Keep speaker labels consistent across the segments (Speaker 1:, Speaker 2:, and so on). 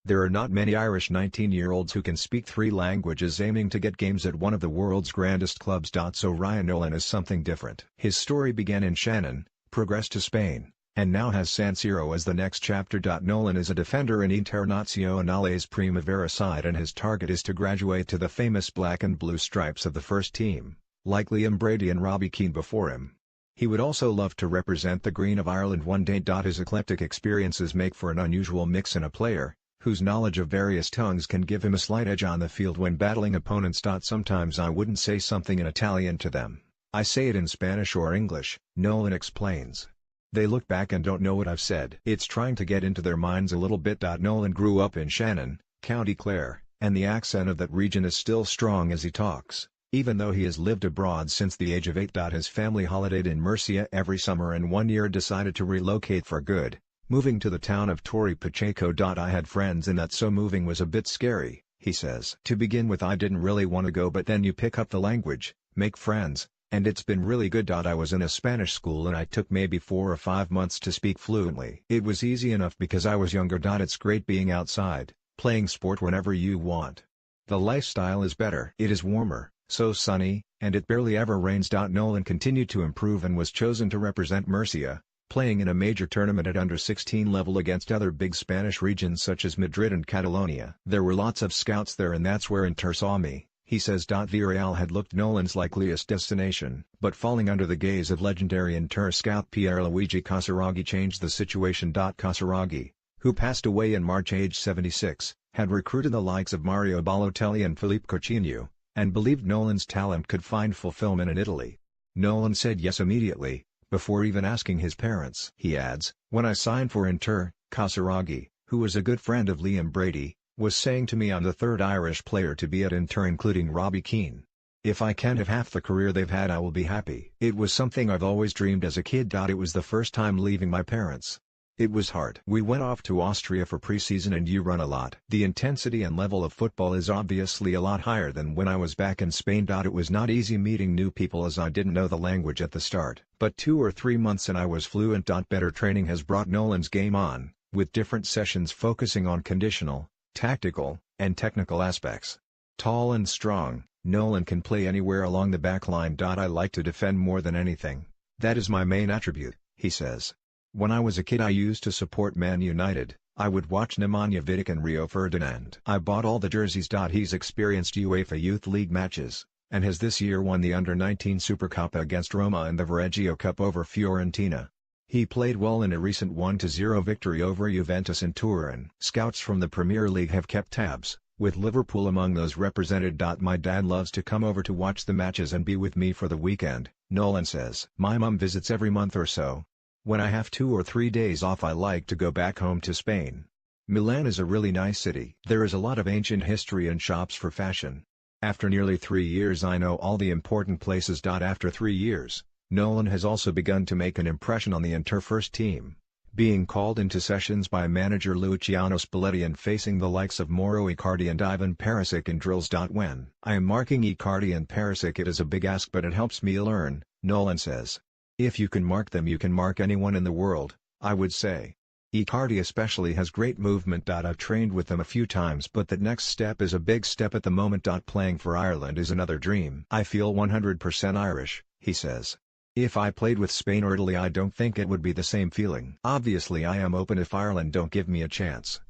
Speaker 1: There are not many Irish 19-year-olds who can speak 3 languages aiming to get games at one of the world's grandest clubs. So Ryan Nolan is something different. His story began in Shannon, progressed to Spain, and now has San Siro as the next chapter. Nolan is a defender in Internazionale's Primavera side and his target is to graduate to the famous black and blue stripes of the first team, like Liam Brady and Robbie Keane before him. He would also love to represent the green of Ireland one day. His eclectic experiences make for an unusual mix in a player, whose knowledge of various tongues can give him a slight edge on the field when battling opponents. Sometimes I wouldn't say something in Italian to them, I say it in Spanish or English, Nolan explains. They look back and don't know what I've said. It's trying to get into their minds a little bit. Nolan grew up in Shannon, County Clare, and the accent of that region is still strong as he talks, even though he has lived abroad since the age of 8. His family holidayed in Murcia every summer and one year decided to relocate for good, moving to the town of Torre Pacheco. I had friends in that, so moving was a bit scary, he says. To begin with I didn't really want to go, but then you pick up the language, make friends, and it's been really good. I was in a Spanish school and I took maybe 4 or 5 months to speak fluently. It was easy enough because I was younger. It's great being outside, playing sport whenever you want. The lifestyle is better. It is warmer, so sunny, and it barely ever rains. Nolan continued to improve and was chosen to represent Murcia, playing in a major tournament at under-16 level against other big Spanish regions such as Madrid and Catalonia. There were lots of scouts there and that's where Inter saw me, he says. Villarreal had looked Nolan's likeliest destination, but falling under the gaze of legendary Inter scout Pierluigi Casaraghi changed the situation. Casaraghi, who passed away in March age 76, had recruited the likes of Mario Balotelli and Philippe Coutinho, and believed Nolan's talent could find fulfillment in Italy. Nolan said yes immediately, before even asking his parents. He adds, when I signed for Inter, Casaraghi, who was a good friend of Liam Brady, was saying to me I'm the 3rd Irish player to be at Inter including Robbie Keane. If I can have half the career they've had I will be happy. It was something I've always dreamed as a kid. It was the first time leaving my parents. It was hard. We went off to Austria for pre-season and you run a lot. The intensity and level of football is obviously a lot higher than when I was back in Spain. It was not easy meeting new people as I didn't know the language at the start. But 2 or 3 months and I was fluent. Better training has brought Nolan's game on, with different sessions focusing on conditional, tactical, and technical aspects. Tall and strong, Nolan can play anywhere along the back line. I like to defend more than anything. That is my main attribute, he says. When I was a kid I used to support Man United. I would watch Nemanja Vidic and Rio Ferdinand. I bought all the jerseys. He's experienced UEFA Youth League matches, and has this year won the Under-19 Supercoppa against Roma and the Viareggio Cup over Fiorentina. He played well in a recent 1-0 victory over Juventus in Turin. Scouts from the Premier League have kept tabs, with Liverpool among those represented. My dad loves to come over to watch the matches and be with me for the weekend, Nolan says. My mum visits every month or so. When I have 2 or 3 days off I like to go back home to Spain. Milan is a really nice city. There is a lot of ancient history and shops for fashion. After nearly 3 years I know all the important places. After 3 years, Nolan has also begun to make an impression on the Inter first team, being called into sessions by manager Luciano Spalletti and facing the likes of Mauro Icardi and Ivan Perisic in drills. When I am marking Icardi and Perisic it is a big ask but it helps me learn, Nolan says. If you can mark them you can mark anyone in the world, I would say. Icardi especially has great movement. I've trained with them a few times but that next step is a big step at the moment. Playing for Ireland is another dream. I feel 100% Irish, he says. If I played with Spain or Italy I don't think it would be the same feeling. Obviously I am open if Ireland don't give me a chance.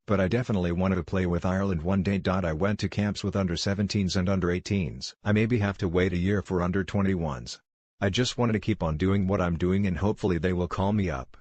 Speaker 1: But I definitely wanted to play with Ireland one day. I went to camps with under-17s and under-18s. I maybe have to wait a year for under-21s. I just wanted to keep on doing what I'm doing and hopefully they will call me up.